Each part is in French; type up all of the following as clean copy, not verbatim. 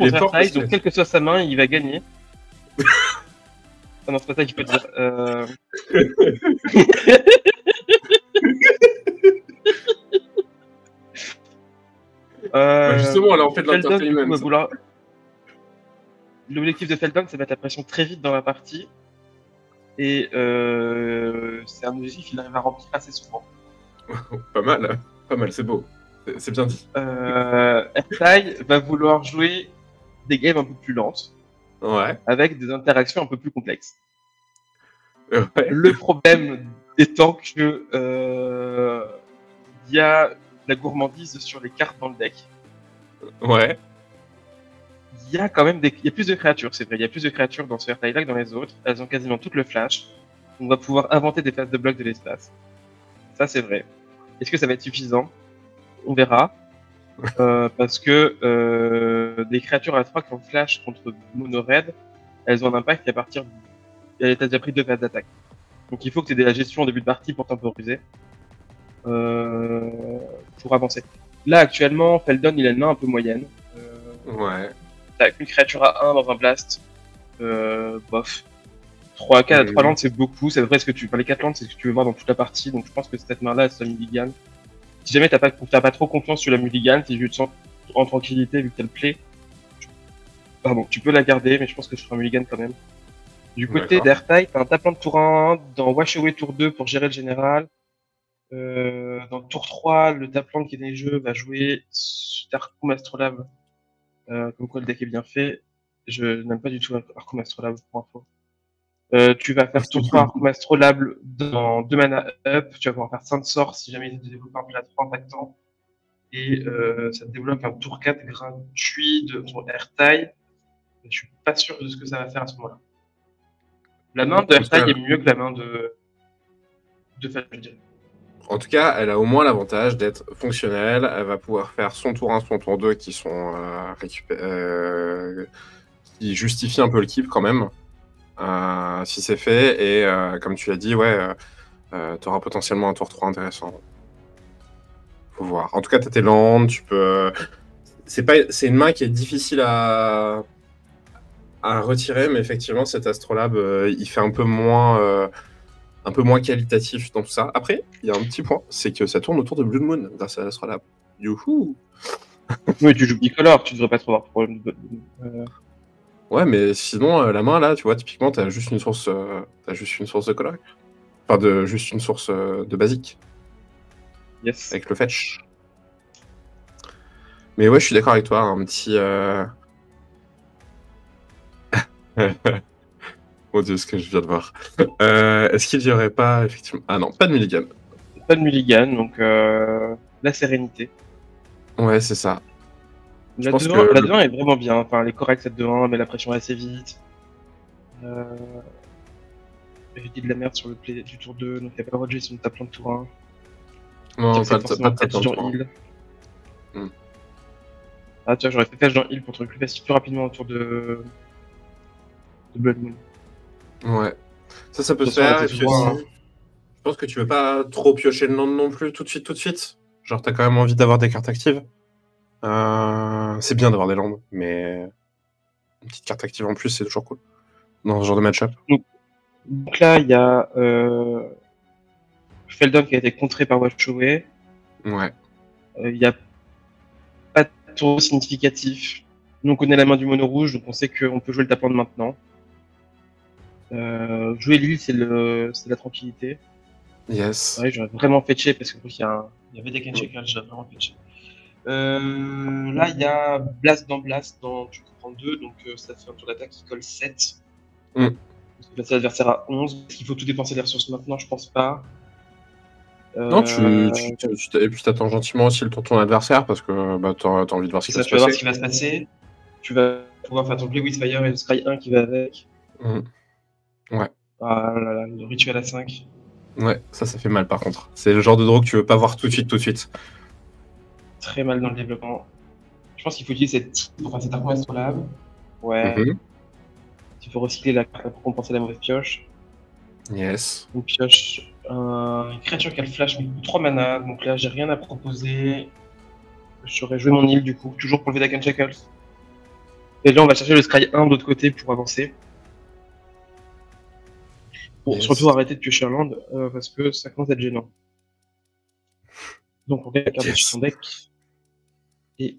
Il est contre fort Airtide, parce que- donc quelle que soit sa main, il va gagner. Ah non, c'est pas ça qu'il faut dire. Bah, justement, là, on fait de Feldon, du coup, va l'entertainment. vouloir... L'objectif de Feldon, c'est mettre la pression très vite dans la partie. Et c'est un objectif qu'il arrive à remplir assez souvent. Pas mal, c'est beau. C'est bien dit. Airtide va vouloir jouer des games un peu plus lentes, Ouais. avec des interactions un peu plus complexes. Ouais. Le problème étant que y a la gourmandise sur les cartes dans le deck. Ouais. Il y a quand même il y a plus de créatures, c'est vrai. Il y a plus de créatures dans ce Airtide-là que dans les autres. Elles ont quasiment tout le flash. On va pouvoir inventer des phases de bloc de l'espace. Ça, c'est vrai. Est-ce que ça va être suffisant? On verra. Parce que des créatures à 3 qui ont flash contre mono red, elles ont un impact à partir t'as déjà pris 2 phases d'attaque. Donc il faut que tu aies de la gestion en début de partie pour temporiser. Pour avancer. Là, actuellement, Feldon, il a une main un peu moyenne. Ouais. T'as une créature à 1 dans un blast. Bof. 3 landes, c'est beaucoup. C'est vrai ce que les 4 landes, c'est ce que tu veux voir dans toute la partie. Donc je pense que cette main-là, c'est la mulligan. Si jamais t'as pas trop confiance sur la mulligan, si je te sens en tranquillité vu que t'as le play, pardon, tu peux la garder, mais je pense que je ferai un mulligan quand même. Du côté d'Airtide, t'as un tapant de tour 1, dans Wash Away tour 2 pour gérer le général. Dans tour 3, le tapant qui est dans les jeux va jouer Arcum Astrolabe. Comme quoi le deck est bien fait. Je n'aime pas du tout Arcum Astrolabe pour info. Tu vas faire tour 3 Arcum Astrolabe dans 2 mana up. Tu vas pouvoir faire 5 sorts si jamais il te développe un plat 3 impactant. Et ça te débloque un tour 4 gratuit de ton Airtide. Je suis pas sûr de ce que ça va faire à ce moment-là. La main de Airtide est mieux que la main de Fel, je dirais. En tout cas, elle a au moins l'avantage d'être fonctionnelle. Elle va pouvoir faire son tour 1, son tour 2 qui sont qui justifient un peu le keep quand même. Si c'est fait. Et comme tu l'as dit, ouais, tu auras potentiellement un tour 3 intéressant. Faut voir. En tout cas, tu as tes landes, tu peux. C'est une main qui est difficile à retirer, mais effectivement, cet Astrolabe, il fait un peu moins qualitatif dans tout ça. Après, il y a un petit point, c'est que ça tourne autour de Blood Moon grâce à l'Astrolabe. Youhou! Oui, tu joues bicolore, tu devrais pas trop avoir de problème de... Ouais, mais sinon, la main, là, tu vois, typiquement, t'as juste une source de color. Enfin, juste une source de basique. Yes. Avec le fetch. Mais ouais, je suis d'accord avec toi, un petit... Mon Dieu, ce que je viens de voir. Est-ce qu'il n'y aurait pas, effectivement... Ah non, pas de mulligan. Pas de mulligan, donc la sérénité. Ouais, c'est ça. La 2-1 est vraiment bien, enfin, elle est correcte cette 2-1, elle met la pression assez vite. J'ai dit de la merde sur le play du tour 2, donc il n'y a pas le droit de jouer sur le tapant de tour 1. Non, pas de tapant de tour 1. Ah, tu vois, j'aurais fait flash dans heal pour trouver plus rapidement autour de Blood Moon. Ouais. Ça peut se faire. Je pense que tu veux pas trop piocher le land non plus tout de suite. Genre, t'as quand même envie d'avoir des cartes actives. C'est bien d'avoir des landes, mais une petite carte active en plus, c'est toujours cool. Dans ce genre de match-up. Donc là, il y a Feldon qui a été contré par Watchaway. Ouais. Il y a pas de tour significatif. Nous, on connaît la main du mono rouge, donc on sait qu'on peut jouer le tapant de maintenant. Jouer l'île, c'est la tranquillité. Yes. Ouais, j'aurais vraiment fetché parce qu'il y avait des Kenshakal, j'aurais vraiment fetché. Là, il y a Blast dans tu comprends 2, donc ça fait un tour d'attaque qui colle 7. Placer l'adversaire à 11. Est-ce qu'il faut tout dépenser les ressources maintenant? Je pense pas. Non, et puis t'attends gentiment aussi le tour de ton adversaire parce que bah, t'as envie de voir ce qui va se passer. Tu vas voir ce qui va se passer. Tu vas pouvoir faire ton Play with Fire et le Scry 1 qui va avec. Ouais. Ah là là, le rituel à 5. Ouais, ça fait mal par contre. C'est le genre de draw que tu veux pas voir tout de suite. Très mal dans le développement. Je pense qu'il faut utiliser cette Arcum Astrolabe. Ouais. Il faut recycler la carte pour compenser la mauvaise pioche. Yes. Une pioche, une créature qui a le flash, mais 3 mana. Donc là, j'ai rien à proposer. J'aurais joué mon île du coup, toujours pour le Vedakan Shackles. Et là, on va chercher le Scry 1 de l'autre côté pour avancer. Pour Yes. surtout arrêter de piocher un land, parce que ça commence à être gênant. Donc on regarde la carte de son deck. Et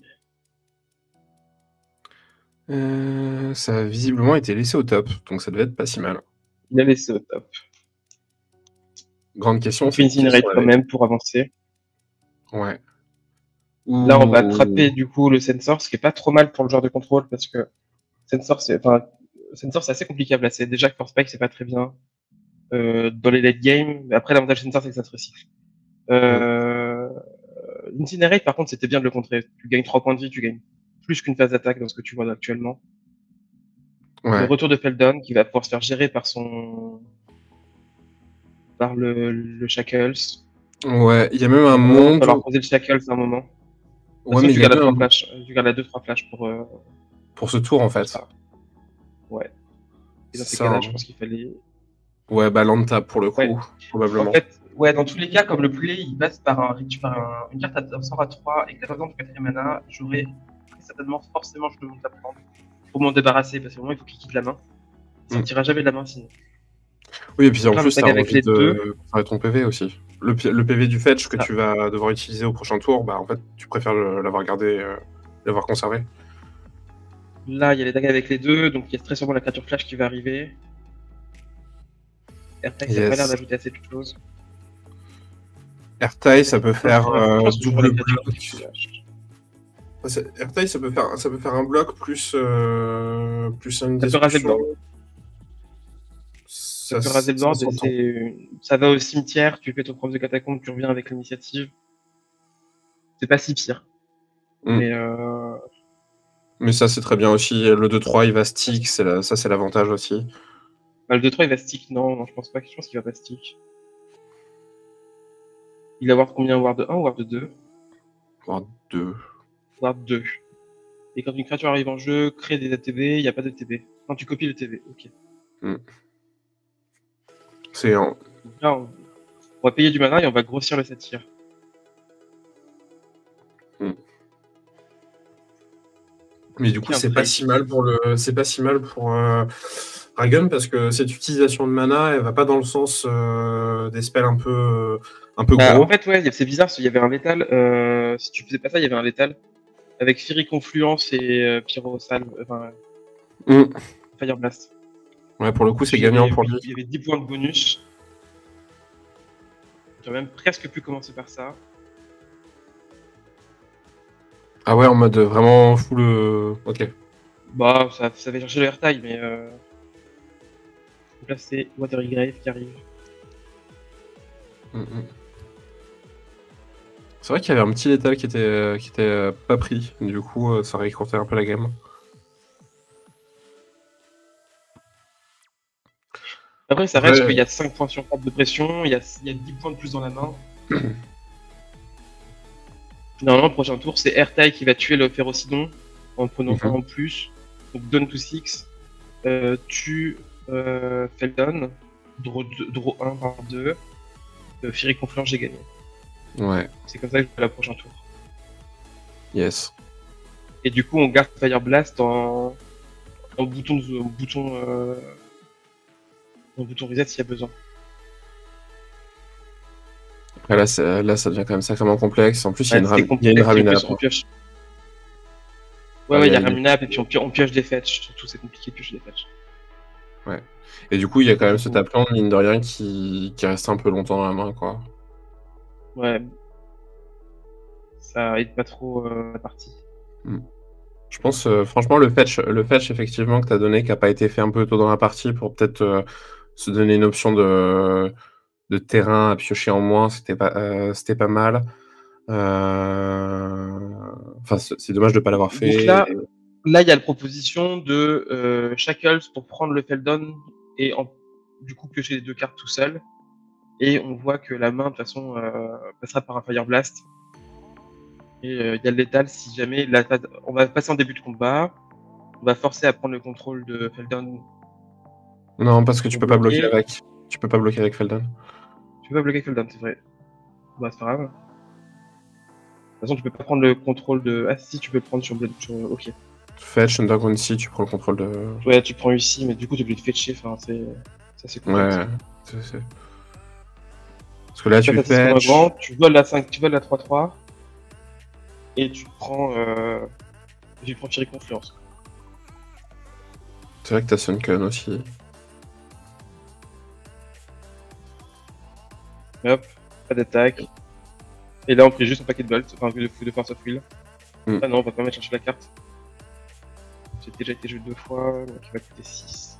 ça a visiblement été laissé au top, donc ça devait être pas si mal. il a laissé au top. Grande question. On fait Incinerate quand même pour avancer. Ouais. Là, on va attraper du coup le Sensor, ce qui est pas trop mal pour le joueur de contrôle parce que Sensor, c'est assez compliqué à placer. Déjà que Force Spike, c'est pas très bien dans les late game. Après, l'avantage de Sensor, c'est que ça se recycle. Incinerate, par contre, c'était bien de le contrer. Tu gagnes 3 points de vie, tu gagnes plus qu'une phase d'attaque dans ce que tu vois actuellement. Ouais. Le retour de Feldon qui va pouvoir se faire gérer par le Shackles. Ouais, il y a même un monde. Il va falloir poser le Shackles à un moment. Ouais, mais tu gardes la 3 flash. Tu gardes la 2-3 flash pour ce tour en fait. Ça. Ouais. Et dans ces ça, cas-là, je pense qu'il fallait. Ouais, bah land tap pour le coup, probablement. En fait, ouais, dans tous les cas, comme le play, il passe par une carte à sort à 3 et que t'as pas besoin de 4ème mana, j'aurais certainement forcément je demande à prendre pour m'en débarrasser parce qu'au moment il faut qu'il quitte la main. Il sortira jamais de la main sinon. Oui, et puis en plus, t'as envie de faire ton PV aussi. Le PV du fetch que tu vas devoir utiliser au prochain tour, bah en fait, tu préfères l'avoir gardé, l'avoir conservé. Là, il y a les dagues avec les deux, donc il y a très sûrement la créature flash qui va arriver. Airtag, ça n'a pas l'air d'ajouter assez de choses. Airtag, ça peut faire double bloc. Airtag, ça peut faire un bloc plus une destruction. Ça peut raser le board. Ça peut raser le board et ça va au cimetière, tu fais ton prof de catacombe, tu reviens avec l'initiative. C'est pas si pire. Mais ça, c'est très bien aussi. Le 2-3, il va stick, ça, c'est l'avantage aussi. Bah, le 2-3, il va stick, non, je pense pas. Je pense qu'il va pas stick. Il va avoir combien? Ward 1 ou Ward 2? Ward 2. Ward 2. Et quand une créature arrive en jeu, crée des ATB, il n'y a pas d'ATB. Quand tu copies le TB, ok. C'est un... Là, on va payer du mana et on va grossir le satyre. Mais du coup, c'est pas si mal pour Dragon parce que cette utilisation de mana, elle va pas dans le sens des spells un peu gros. En fait, ouais, c'est bizarre, il y avait un létal. Si tu faisais pas ça, il y avait un létal avec Fury Confluence et Pyrosal, Fire Blast. Ouais, pour le coup, c'est gagnant pour lui. Il y avait 10 points de bonus. J'aurais même presque pu commencer par ça. Ah ouais, en mode vraiment full... Ok. Bah, ça va chercher le airtime, mais... Donc là, c'est Watery Grave qui arrive. C'est vrai qu'il y avait un petit létal qui était pas pris. Du coup, ça aurait écourté un peu la game. Après, ça reste qu'il y a 5 points sur 4 de pression, il y a 10 points de plus dans la main. Normalement, le prochain tour, c'est Airtag qui va tuer le Férocidon en prenant un en plus. Donc, Down to 6, tue Feldon, draw 1 par 2, Fury Confluence, j'ai gagné. Ouais. C'est comme ça que je fais le prochain tour. Yes. Et du coup, on garde Fire Blast en bouton reset s'il y a besoin. Après là, ça devient quand même sacrément complexe. En plus, il y a une Ramuna. Ouais, il y a Ramuna, et puis on pioche des fetch. Surtout, c'est compliqué de piocher des fetch. Ouais. Et du coup, il y a quand même ce tapelant, mine de rien, qui reste un peu longtemps dans la main, quoi. Ouais. Ça aide pas trop la partie. Je pense, franchement, le fetch, effectivement, que tu as donné, qui n'a pas été fait un peu tôt dans la partie pour peut-être se donner une option de terrain à piocher en moins, c'était pas mal. Enfin, c'est dommage de ne pas l'avoir fait. Donc là, il y a la proposition de Shackles pour prendre le Feldon et du coup piocher les 2 cartes tout seul. Et on voit que la main, de toute façon, passera par un Fire Blast. Et il y a le létal si jamais on va passer en début de combat. On va forcer à prendre le contrôle de Feldon. Non, parce que tu peux pas bloquer avec. Tu peux pas bloquer avec Feldon. Tu peux pas bloquer Feldon, c'est vrai. Bah, c'est pas grave. De toute façon, tu peux pas prendre le contrôle de... Ah si, tu peux le prendre sur... Ok. Fetch, Underground Sea, tu prends le contrôle de... Ouais, tu prends ici, mais du coup, tu es obligé de fetcher. Enfin, ça, c'est cool. Ouais. Parce que là, tu Là, t'as fetch... grand, tu voles la 5, tu voles la 3-3. Et tu prends... tu prends Fury Confluence. C'est vrai que t'as Sunken aussi. Hop, pas d'attaque. Et là, on prie juste un paquet de bolts, enfin de force of will. Ah non, on va quand même chercher la carte. J'ai déjà été joué 2 fois, donc il va coûter 6.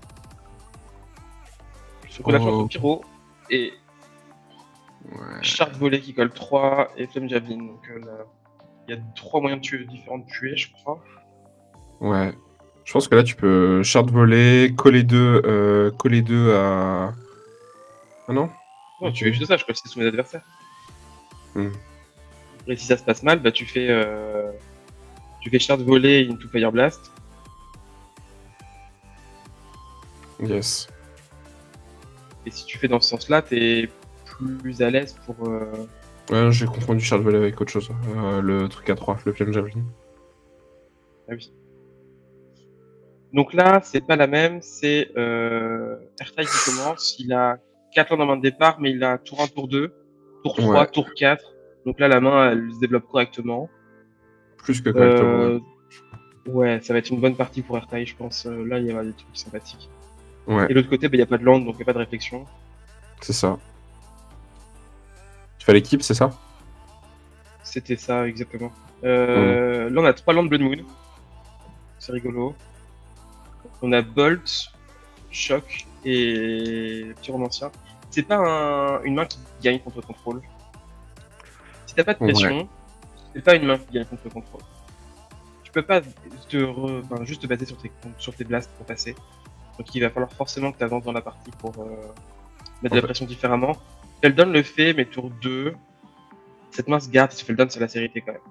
Je relâche entre Pyro et Shard Volley qui colle 3 et Flame Javelin. Donc là, il y a 3 moyens différents de tuer, je crois. Ouais. Je pense que là, tu peux Shard Volley, coller 2 à... Ah non? Non, tu fais juste ça, je colle 6 sous mes adversaires. Mm. Et si ça se passe mal, bah tu fais Shard Volley into Fire Blast. Yes. Et si tu fais dans ce sens-là, t'es plus à l'aise pour... Ouais, j'ai confondu Shard Volley avec autre chose. Le truc à 3, le Flame Javelin. Ah oui. Donc là, c'est pas la même, c'est Airtide qui commence, il a 4 landes en main de départ, mais il a tour 1, tour 2, tour 3, Ouais. tour 4. Donc là, la main, elle se développe correctement. Plus que correctement. Ouais, ça va être une bonne partie pour Airtide, je pense. Là, il y aura des trucs sympathiques. Ouais. Et de l'autre côté, il n'y a pas de land, donc il n'y a pas de réflexion. C'est ça. Tu fais l'équipe, c'est ça? C'était ça, exactement. Là, on a 3 landes Blood Moon. C'est rigolo. On a Bolt, Choc et Pyromancien. C'est pas une main qui gagne contre contrôle. Si t'as pas de pression, c'est pas une main qui gagne contre contrôle. Tu peux pas juste te baser sur tes blasts pour passer. Donc il va falloir forcément que tu avances dans la partie pour mettre de la pression différemment. Feldon le fait, mais tour 2, cette main se garde si Feldon c'est la sécurité quand même.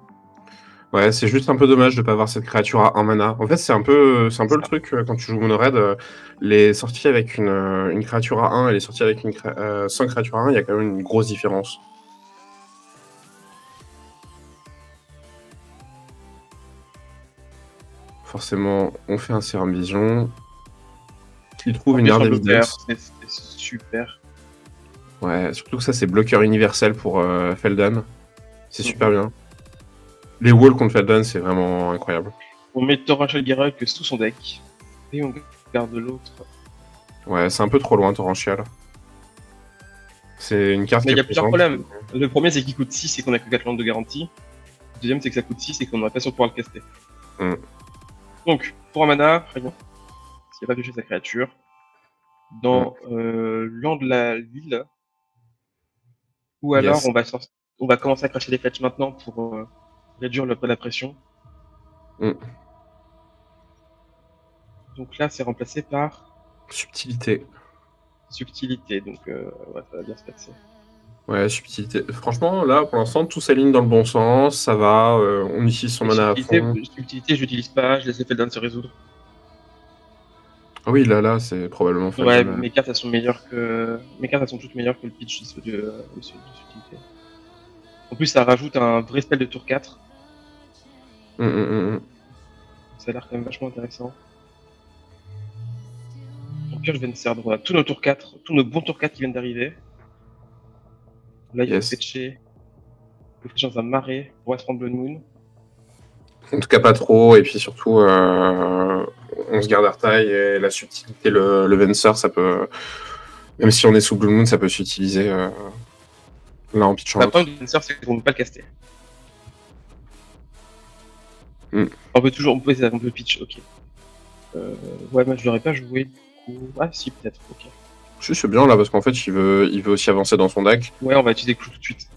Ouais, c'est juste un peu dommage de pas avoir cette créature à 1 mana. En fait, c'est un peu le truc quand tu joues Mono Red, les sorties avec une créature à 1 et les sorties avec sans créature à 1, il y a quand même une grosse différence. Forcément, on fait un Serum Vision. Il trouve une Air d'Evidence. C'est super. Ouais, surtout que ça, c'est bloqueur universel pour Feldon. C'est super bien. Les walls contre Feldon, c'est vraiment incroyable. On met Torrential Garruk sous son deck. Et on garde l'autre. Ouais, c'est un peu trop loin, Torrential. C'est une carte mais qui il y a plusieurs problèmes. Le premier, c'est qu'il coûte 6 et qu'on a que 4 landes de garantie. Le deuxième, c'est que ça coûte 6 et qu'on n'aurait pas sûr de pouvoir le caster. Donc, pour un mana, rien. S'il n'y a pas touché sa créature. Dans land de la ville. Ou alors, on va commencer à cracher les fetch maintenant pour réduire la pression. Donc là, c'est remplacé par... Subtilité. Subtilité, donc ouais, ça va bien se passer. Ouais, subtilité. Franchement, là, pour l'instant, tout s'aligne dans le bon sens, ça va, on utilise son mana à fond. Subtilité, je l'utilise pas, je laisse Feldon se résoudre. Ah oui, là, c'est probablement Feldon. Ouais, mes cartes, elles sont meilleures que... Mes cartes, elles sont toutes meilleures que le pitch de subtilité. En plus, ça rajoute un vrai spell de tour 4. Ça a l'air quand même vachement intéressant. Donc là, je viens de Venser, on a tous nos tours 4, tous nos bons tours 4 qui viennent d'arriver. Là, il faut fetcher dans un marais pour se prendre Blood Moon. En tout cas, pas trop, et puis surtout, on se garde Airtide et la subtilité, le Venser, ça peut. Même si on est sous Blood Moon, ça peut s'utiliser là en pitchant. Le problème du Venser, c'est qu'on ne peut pas le caster. On peut pitch, ok. Ouais, moi je l'aurais pas joué du coup. Ah, si, peut-être, ok. Je suis bien là parce qu'en fait, il veut aussi avancer dans son deck. Ouais, on va utiliser Clou tout de suite.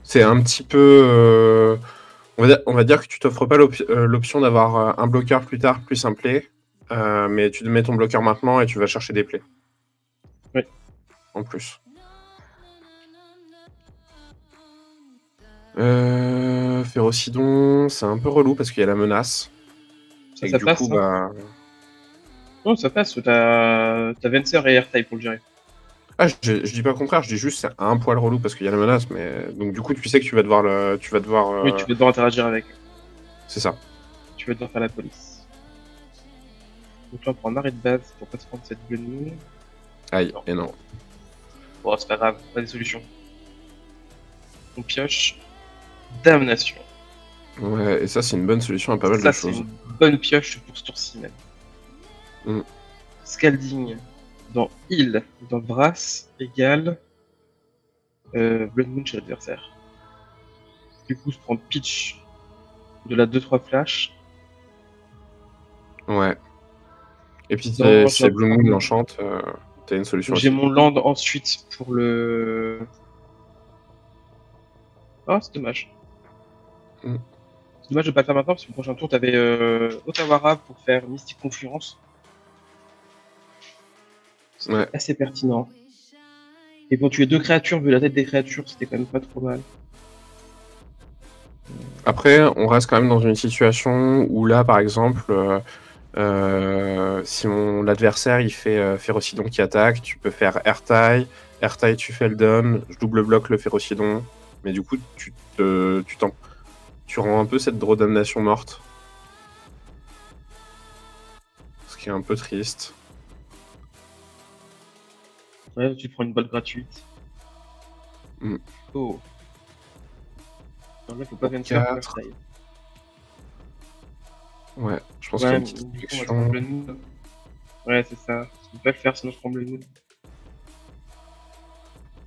C'est un petit peu. On va dire que tu t'offres pas l'option d'avoir un bloqueur plus tard, plus un play. Mais tu mets ton bloqueur maintenant et tu vas chercher des plays. Oui. En plus. Férocidon, c'est un peu relou parce qu'il y a la menace. Ça passe, coup, hein. Non, ça passe. T'as Venser et Airtide pour le gérer. Ah, je dis pas le contraire, je dis juste c'est un poil relou parce qu'il y a la menace, mais donc du coup tu sais que tu vas devoir Oui, tu vas devoir interagir avec. c'est ça. Tu vas devoir faire la police. Donc là, on prend un arrêt de base pour pas se prendre cette Blood Moon. Aïe, Non. et non. Bon, c'est pas grave, pas des solutions. On pioche Damnation. Ouais, et ça c'est une bonne solution à pas mal de Ça, c'est choses. une bonne pioche pour ce tour-ci même. Mm. Scalding dans Heal, dans Brass, égale Blood Moon chez l'adversaire. Du coup, je prends Pitch de la 2-3 flash. Ouais. Et puis Non, c'est Blue Moon l'enchante, t'as une solution j'ai aussi. mon land ensuite pour le. Ah, c'est dommage. Mm. C'est dommage de pas le faire maintenant parce que le prochain tour, t'avais Otawara pour faire Mystic Confluence. C'était Ouais. assez pertinent. Et pour tuer 2 créatures, vu la tête des créatures, c'était quand même pas trop mal. Après, on reste quand même dans une situation où là, par exemple, si l'adversaire il fait Férocidon qui attaque, tu peux faire Airtie, Airtie tu fais le down, je double bloque le Férocidon, mais du coup tu rends un peu cette draw damnation morte. Ce qui est un peu triste. Ouais, tu prends une balle gratuite. Mm. Oh. Non, là, faut pas venir 4. faire Ouais, je pense ouais, qu'il y a une petite du coup, on va se protection. prendre le Moon. Ouais, c'est ça. Je peux pas le faire, sinon je prends le Moon.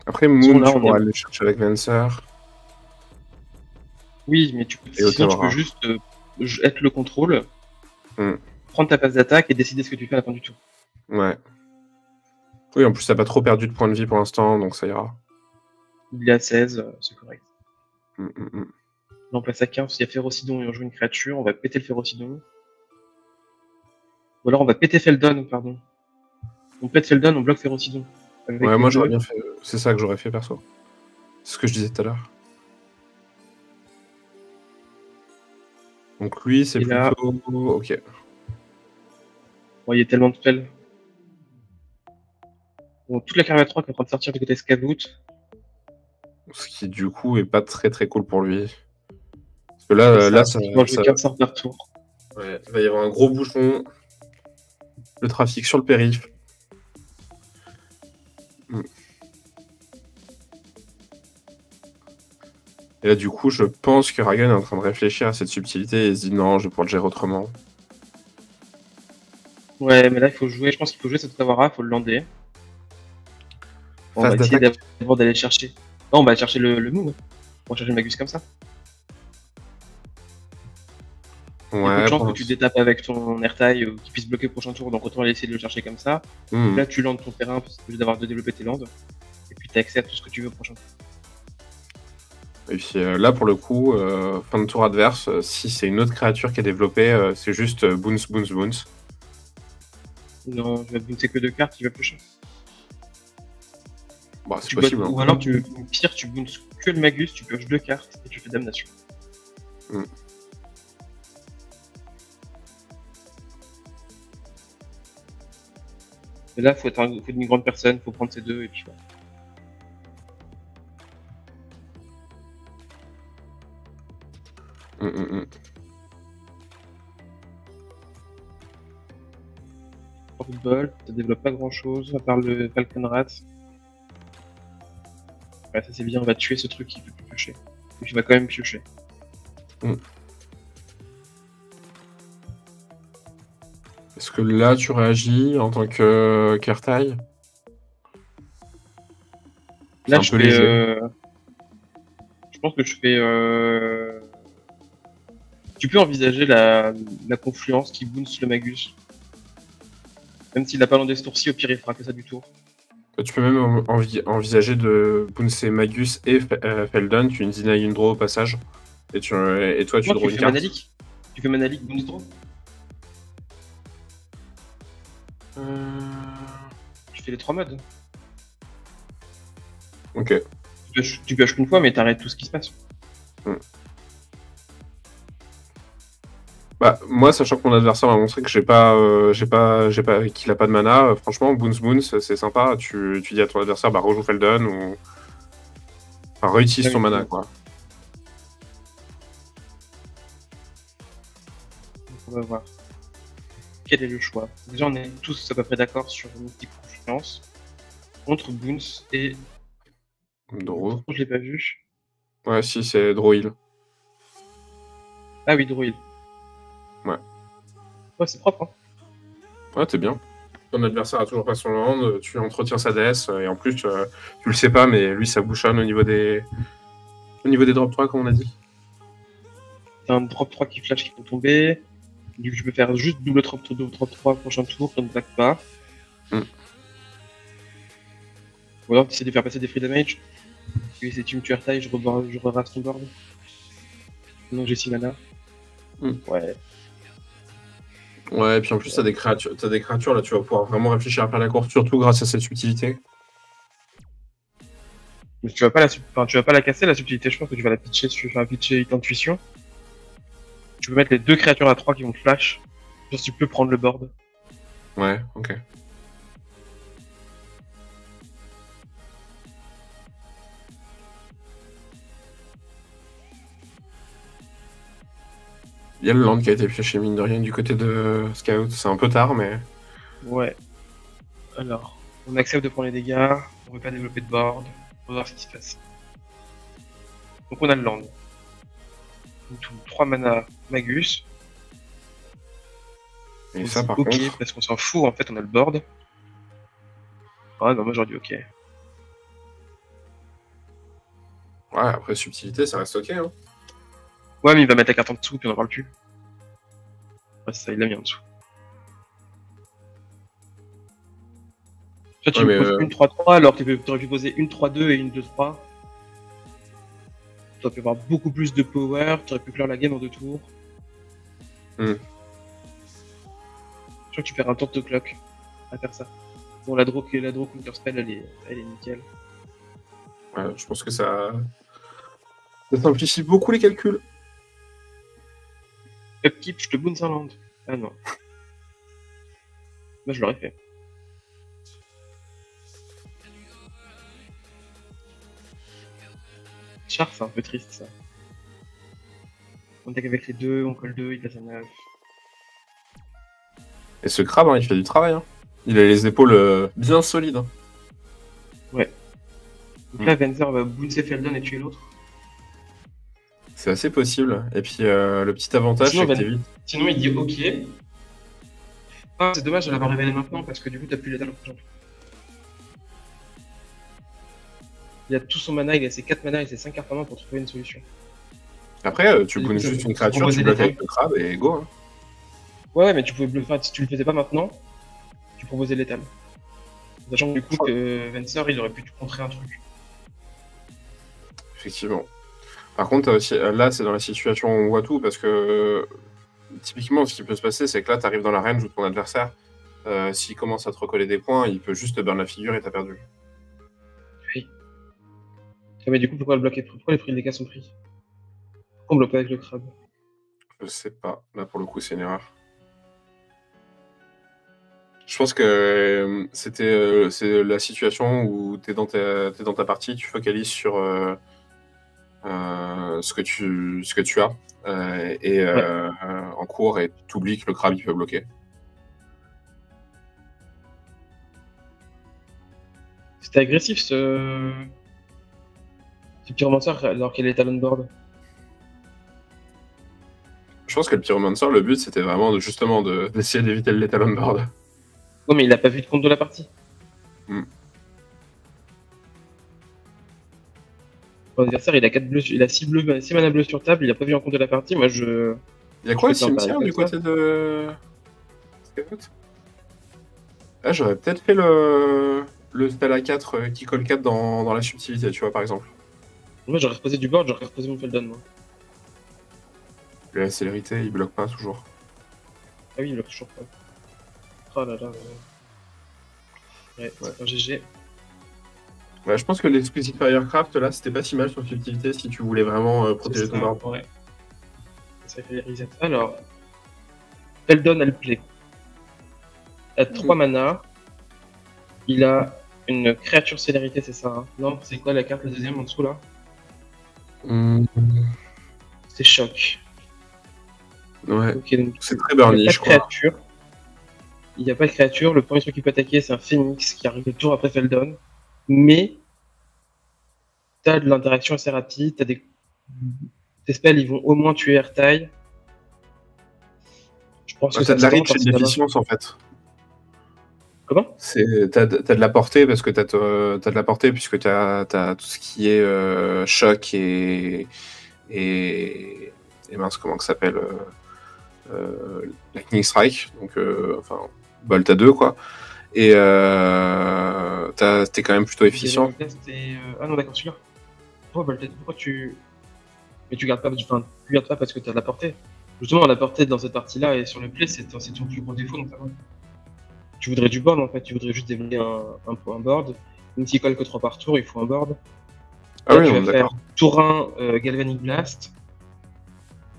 Après, Sinon, Moon, là, tu on pourras est... aller chercher avec Venser. Oui, mais tu peux... Et sinon, tu peux Otawara. juste être le contrôle, Mm. prendre ta phase d'attaque et décider ce que tu fais à la fin du tour. Ouais. Oui, en plus, t'as pas trop perdu de points de vie pour l'instant, donc ça ira. Il est à 16, c'est correct. Mm, mm, mm. Là, on place à 15, s'il y a Férocidon et on joue une créature, on va péter le Férocidon. Ou alors on va péter Feldon, pardon. On pète Feldon, on bloque Férocidon. Avec Ouais, les moi j'aurais deux. bien fait. C'est ça que j'aurais fait perso. C'est ce que je disais tout à l'heure. Donc lui, c'est Et là- plutôt. Ok. Bon, il y a tellement de spells. Bon, toute la carte 3 qui est en train de sortir du côté Scaboot. Ce qui du coup est pas très très cool pour lui. Parce que là, ça, Moi, je veux 15 sorts par tour. ouais, il va y avoir un gros bouchon. Le trafic sur le périph. Mm. Et là, du coup, je pense que Ragan est en train de réfléchir à cette subtilité et se dit non, je vais pouvoir le gérer autrement. Ouais, mais là, il faut jouer. Je pense qu'il faut jouer cette Tawara, il faut le lander. On va Phase essayer d'attaque. d'abord d'aller chercher. Non, on va chercher le Moon. On va chercher le Magus comme ça. Il y a peu Ouais, de chances que tu détapes avec ton airtie ou qu'il puisse bloquer le prochain tour, donc autant aller essayer de le chercher comme ça. Mm. Là, tu landes ton terrain parce que tu es obligé d'avoir de développer tes landes. Et puis, tu as accès à tout ce que tu veux au prochain tour. Et puis là, pour le coup, fin de tour adverse, si c'est une autre créature qui est développée, c'est juste bounce, bounce, bounce. Non, tu vas bouncer que 2 cartes, tu vas piocher. Bah, c'est possible. Ou Hein. alors, pire, tu bounces que le Magus, tu pioches 2 cartes et tu fais Damnation. Mm. Et là, faut être une grande personne, faut prendre ces deux et puis voilà. Football, ça développe pas grand chose à part le Falcon Rat. Ouais, ça c'est bien, on va tuer ce truc qui peut plus piocher. Et tu vas quand même piocher. Mm. Est-ce que là tu réagis en tant que Kertai? Là, je fais. Je pense que je fais. Tu peux envisager la confluence qui bounce le Magus. Même s'il n'a pas landé ce tour-ci, au pire il fera que ça du tour. Tu peux même envisager de bouncer Magus et Feldon, tu deny une draw au passage. Et toi, tu draw une carte. Manalik. Tu fais Manalik, bounce draw. Tu fais les 3 modes. Ok. Tu pioches qu'une fois, mais t'arrêtes tout ce qui se passe. Bah, moi, sachant que mon adversaire m'a montré que qu'il a pas de mana, franchement, Boons, c'est sympa. Tu dis à ton adversaire, bah, rejoue Felden ou. Enfin, réutilise ton mana, quoi. On va voir. Quel est le choix? Déjà, on est tous à peu près d'accord sur Mystic Confiance contre Boons et. Draw. Je l'ai pas vu. Ouais, si, c'est Droil. Ah oui, Droil. Ouais. Ouais, c'est propre, hein. Ouais, t'es bien. Ton adversaire a toujours pas son land, tu entretiens sa déesse, et en plus, tu le sais pas, mais lui, ça bouchonne au niveau des drop 3, comme on a dit. T'as un drop 3 qui flash qui peut tomber. Du coup, je peux faire juste double drop 3 prochain tour, ça ne blague pas. Ou alors, tu essaies de faire passer des free damage. Et si tu me tues taille, je re-rase ton board. Donc j'ai 6 mana. Ouais. Ouais, et puis en plus, t'as des créatures, là, tu vas pouvoir vraiment réfléchir à faire la course, surtout grâce à cette subtilité. Mais tu vas pas la casser, la subtilité, je pense que tu vas la pitcher, si tu veux faire un pitcher intuition. Tu peux mettre les 2 créatures à 3 qui vont flash. Genre, tu peux prendre le board. Ouais, ok. Il y a le land qui a été pioché, mine de rien, du côté de Scout. C'est un peu tard, mais... Ouais. Alors, on accepte de prendre les dégâts, on veut pas développer de board, on va voir ce qui se passe. Donc on a le land. Donc, 3 mana Magus. Et ça, par ok, contre... parce qu'on s'en fout, en fait, on a le board. Ah non, moi j'aurais dit ok. Ouais, après, subtilité, ça reste ok, hein. Ouais, mais il va mettre la carte en dessous, puis on en parle plus. Ouais, c'est ça, il l'a mis en dessous. Toi, tu me poses une 3-3, alors que tu aurais pu poser une 3-2 et une 2-3. Tu aurais pu avoir beaucoup plus de power, tu aurais pu clore la game en 2 tours. Je crois que tu perds un tour de clock à faire ça. Bon, la draw counterspell, elle est nickel. Ouais, je pense que ça simplifie beaucoup les calculs. Upkeep, je te bounce un land. Ah non. Moi, je l'aurais fait. Char, c'est un peu triste ça. On deck avec les 2, on colle 2, il passe à 9. Et ce crabe, hein, il fait du travail. Hein. Il a les épaules bien solides. Hein. Ouais. Donc là, Venser va bouncer Felden et tuer l'autre. C'est assez possible. Et puis le petit avantage, c'est que t'évites. Sinon, il dit ok. Ah, c'est dommage de l'avoir révélé maintenant parce que du coup, t'as plus l'état le prochain tour. Il a tout son mana, il a ses 4 mana et ses 5 cartes en main pour trouver une solution. Après, tu bounes juste une créature, tu bloques avec le crabe et go. Hein. Ouais, mais tu pouvais bluffer, si tu le faisais pas maintenant, tu proposais l'étal. Sachant que du coup, que Venser, il aurait pu te contrer un truc. Effectivement. Par contre, là, c'est dans la situation où on voit tout, parce que typiquement, ce qui peut se passer, c'est que là, tu arrives dans la range de ton adversaire. S'il commence à te recoller des points, il peut juste te burn la figure et t'as perdu. Oui. Mais du coup, pourquoi les prix de dégâts sont pris? Pourquoi on bloque pas avec le crabe? Je sais pas. Là, pour le coup, c'est une erreur. Je pense que c'est la situation où t'es dans ta partie, tu focalises sur ce que tu as en cours et t'oublies que le crabe il peut bloquer. C'était agressif ce pyromancer alors qu'il est talon board. Je pense que le pyromancer, le but c'était vraiment justement d'essayer d'éviter le talon board. Non mais il a pas vu de compte de la partie. Mon adversaire, il a 4 bleus, il a 6 mana bleus sur table, il a pas vu en compte de la partie. Moi je. Il y a quoi le cimetière du côté de. Ah, j'aurais peut-être fait le spell à 4 qui colle 4 dans la subtilité, tu vois, par exemple. Moi j'aurais reposé du board, j'aurais reposé mon Felden, moi. La célérité, il bloque pas toujours. Ah oui, il bloque toujours pas. Oh là là. Ouais, c'est un GG. Ouais, je pense que l'explicit Firecraft, là, c'était pas si mal sur subtilité si tu voulais vraiment protéger ton board. Ouais. Ça fait les resets. Alors, Feldon a le play. À 3 mana, il a une créature célérité, c'est ça hein? Non, c'est quoi la carte, la deuxième en dessous là? C'est choc. Ouais. Okay, donc, c'est très burny, je crois. Il n'y a pas de créature. Le premier truc qui peut attaquer, c'est un phénix qui arrive le tour après Feldon. Mais t'as de l'interaction assez rapide. T'as tes spells, ils vont au moins tuer Airtile. Je pense que t'as de la reach et de l'efficience en fait. Comment? T'as de la portée parce que t'as de la portée puisque t'as tout ce qui est choc et mince, comment ça s'appelle Lightning Strike, donc enfin Bolt à 2 quoi. Et t'es quand même plutôt efficient. Ah non d'accord, celui-là. Pourquoi tu... Mais tu gardes pas, tu gardes pas parce que t'as de la portée. Justement, la portée dans cette partie-là et sur le play, c'est ton plus gros défaut notamment. Tu voudrais du board en fait, tu voudrais juste développer un board. Même s'il colle que 3 par tour, il faut un board. Ah là, oui, tu vas faire tour 1 Galvanic Blast.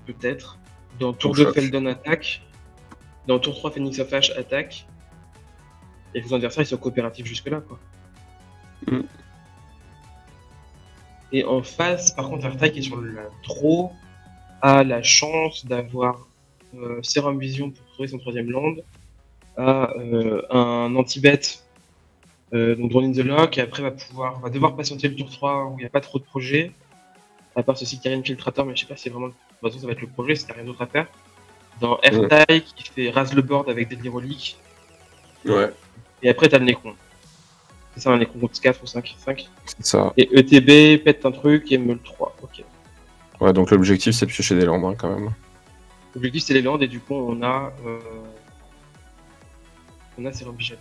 Peut-être. Dans tour 2 Feldon attaque. Dans tour 3 Phoenix of Ash attaque. Et vos adversaires ils sont coopératifs jusque là quoi. Et en face, par contre, Airtile qui est sur la draw a la chance d'avoir Serum Vision pour trouver son 3ème land, a un anti-bet, donc Drone in the Lock, et après va devoir patienter le tour 3 où il n'y a pas trop de projets, à part ce Sicarian Infiltrator, mais je sais pas si c'est vraiment. De toute façon, ça va être le projet, c'est rien d'autre à faire. Dans Airtile qui fait rase le board avec Deadly Relic. Ouais. Et après, t'as le Necron. C'est ça, un Necron contre 4 ou 5. C'est ça. Et ETB, pète un truc et meule 3. Ok. Ouais, donc l'objectif c'est de piocher des landes hein, quand même. L'objectif c'est les landes et du coup on a Serum Vision.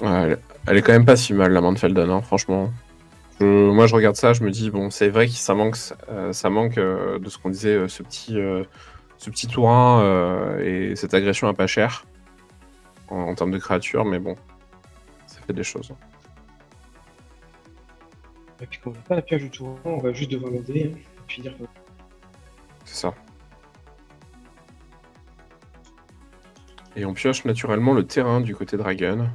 Ouais, elle est quand même pas si mal la main de Feldon, hein, franchement. Moi je regarde ça, je me dis bon c'est vrai que ça manque de ce qu'on disait, ce petit tour 1 et cette agression à pas cher en termes de créatures, mais bon, ça fait des choses. Et puis quand on n'a pas la pioche du tour 1, on va juste devoir l'aider hein, et puis dire que... C'est ça. Et on pioche naturellement le terrain du côté Dragon.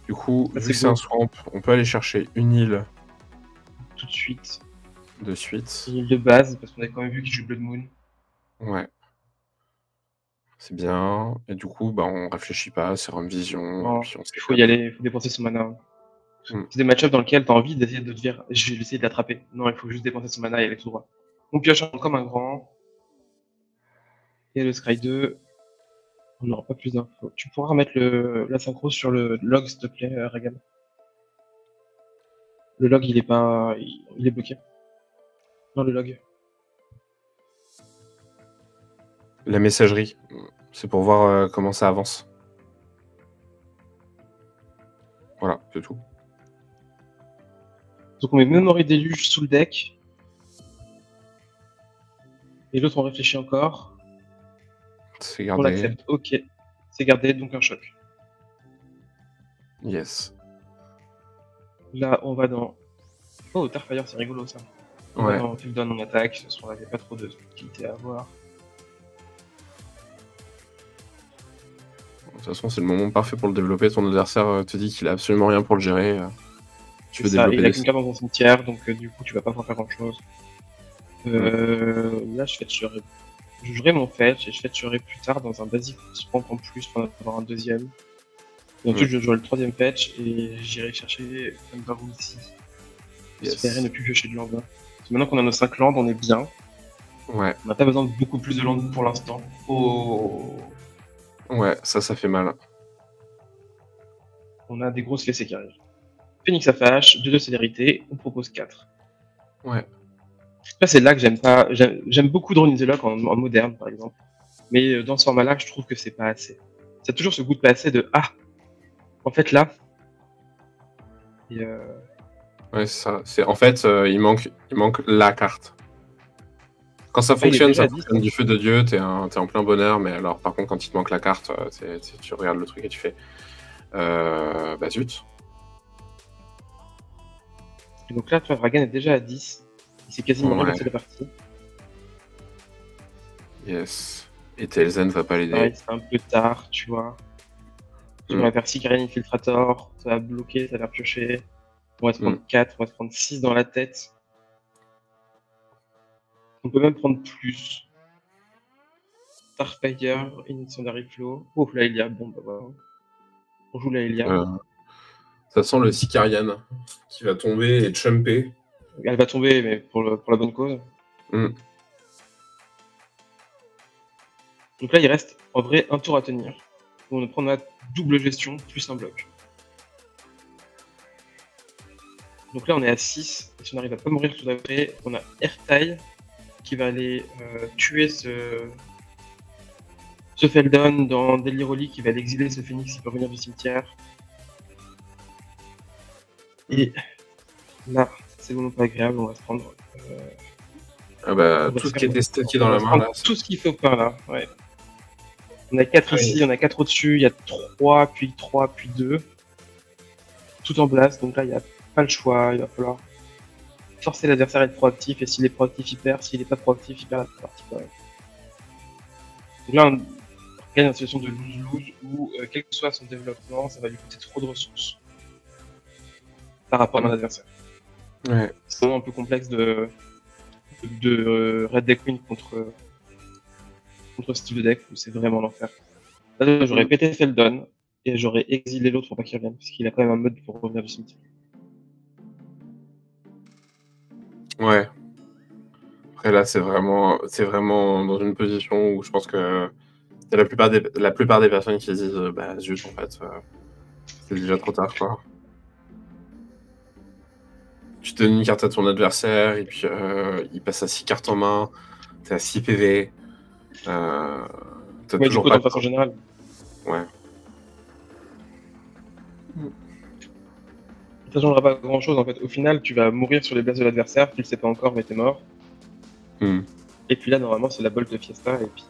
Du coup, vu que c'est un swamp, on peut aller chercher une île. Tout de suite. De suite. Une île de base, parce qu'on a quand même vu qu'il joue Blood Moon. Ouais. C'est bien. Et du coup, bah, on réfléchit pas, Serum Vision. Il faut y aller, il faut dépenser son mana. C'est des match-ups dans lesquels tu as envie d'essayer de te dire je vais essayer de l'attraper. Non, il faut juste dépenser son mana et aller tout droit. On pioche comme un grand. Et le Scry 2. On n'aura pas plus d'infos. Tu pourras remettre la synchro sur le log, s'il te plaît, Regan. Le log, il est pas. Il est bloqué. Non, le log. La messagerie. C'est pour voir comment ça avance. Voilà, c'est tout. Donc on met Memory Déluge sous le deck. Et l'autre, on réfléchit encore. C'est gardé. On l'accepte, ok. C'est gardé, donc un choc. Yes. Là, on va dans... Oh, Tarfire, c'est rigolo ça. On va dans Feldon en attaque, on n'avait pas trop de utilité à avoir. De toute façon, c'est le moment parfait pour le développer. Ton adversaire te dit qu'il a absolument rien pour le gérer. Tu veux développer. Il a qu'une carte dans son cimetière, donc du coup, tu vas pas pouvoir faire grand chose. Là, je jouerai mon fetch et je fetcherai plus tard dans un basic swamp en plus pour en avoir un deuxième. Et ensuite, je jouerai le 3ème fetch et j'irai chercher Underwood ici. J'espérais ne plus piocher de land. Maintenant qu'on a nos 5 landes, on est bien. Ouais. On n'a pas besoin de beaucoup plus de landes pour l'instant. Oh. Ouais, ça fait mal. On a des grosses fessées qui arrivent. Phoenix of Ash, 2 de célérité, on propose 4. Ouais. Là, c'est là que j'aime pas. J'aime beaucoup Drone in the Lock en moderne, par exemple. Mais dans ce format-là, je trouve que c'est pas assez. Ça a toujours ce goût de pas assez de ah. En fait, là. Et Ouais, c'est ça. En fait, il manque la carte. Quand ça fonctionne, ça fonctionne du feu de Dieu, t'es en plein bonheur, mais alors par contre, quand il te manque la carte, tu regardes le truc et tu fais bah zut. Et donc là, tu vois, Vragan est déjà à 10. Il s'est quasiment Ouais. relancé la partie. Yes. Et Telzen va pas l'aider. Pareil, c'est un peu tard, tu vois. On va faire Sicaran Infiltrator, ça va bloquer, ça va piocher. On va se prendre 4, on va se prendre 6 dans la tête. On peut même prendre plus. Starfire, Initiation d'Ariflow. Oh, là, il y a. Bon, bah voilà. On joue la Elia. Ça sent le Sicarian qui va tomber et chumper. Elle va tomber, mais pour la bonne cause. Donc là, il reste en vrai un tour à tenir. On va prendre la double gestion plus un bloc. Donc là, on est à 6. Et si on n'arrive à pas mourir tout d'après, on a Ertai qui va aller tuer ce Feldon dans Deliroli, qui va aller exiler ce Phoenix qui peut revenir du cimetière. Et là, c'est vraiment pas agréable, on va se prendre. Tout ce qui était stocké dans la main là. Tout ce qu'il faut pas là, ouais. On a 4 ici, on a 4 au-dessus, il y a 3, puis 3, puis 2. Tout en blast, donc là, il n'y a pas le choix, il va falloir forcer l'adversaire à être proactif, et s'il est proactif, il perd, s'il n'est pas proactif, il perd la partie quand même. Donc là, on gagne une situation de lose-lose où, quel que soit son développement, ça va lui coûter trop de ressources par rapport à mon adversaire. Ouais. C'est vraiment un peu complexe de Red Deck Win contre ce type de deck où c'est vraiment l'enfer. Là, j'aurais pété Feldon et j'aurais exilé l'autre pour pas qu'il revienne, parce qu'il a quand même un mode pour revenir du cimetière. Ouais. Après là, c'est vraiment dans une position où je pense que la plupart des personnes qui disent bah zut, en fait, c'est déjà trop tard, quoi. Tu donnes une carte à ton adversaire et puis il passe à 6 cartes en main, t'es à 6 PV. T'as toujours pas de façon générale. Ouais. Ça changera pas grand chose en fait. Au final, tu vas mourir sur les blasts de l'adversaire, tu le sais pas encore, mais t'es mort. Et puis là, normalement, c'est la bolt de Fiesta et puis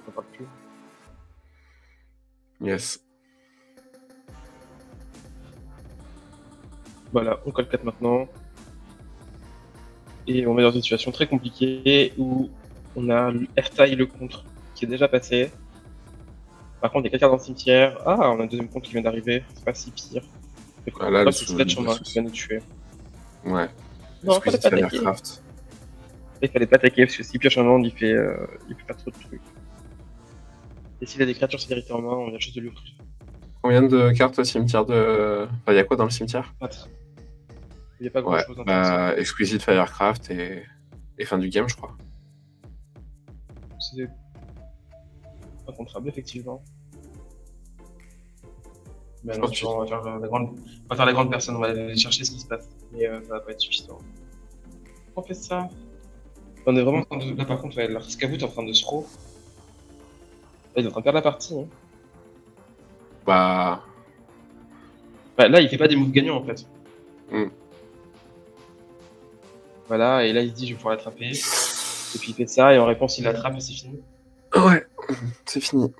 on parle plus. Yes. Voilà, on colle 4 maintenant. Et on est dans une situation très compliquée où on a Ertai le contre qui est déjà passé. Par contre, il y a quelqu'un dans le cimetière. Ah, on a un deuxième contre qui vient d'arriver. C'est pas si pire. Là, le Sledge qui va nous tuer. Ouais. Non, il fallait pas attaquer. Il fallait pas attaquer parce que s'il pioche un land, il fait pas trop de trucs. Et s'il a des créatures sécurité en main, on vient juste de lui ouvrir. Combien de cartes au cimetière de. Enfin, il y a quoi dans le cimetière? 4. Il n'y a pas grand chose. Exquisite Firecraft et fin du game, je crois. C'est incontrable, effectivement. Mais non, on va faire la grande personne, on va aller chercher ce qui se passe. Mais ça va pas être suffisant. On fait ça. On est vraiment en train de. Là, par contre, ouais, l'Arskavout est en train de se throw. Là, il est en train de perdre la partie. Hein. Bah, là, il fait pas des moves gagnants en fait. Voilà, et là, il se dit je vais pouvoir l'attraper. Et puis il fait ça, et en réponse, il l'attrape et c'est fini. Ouais, c'est fini.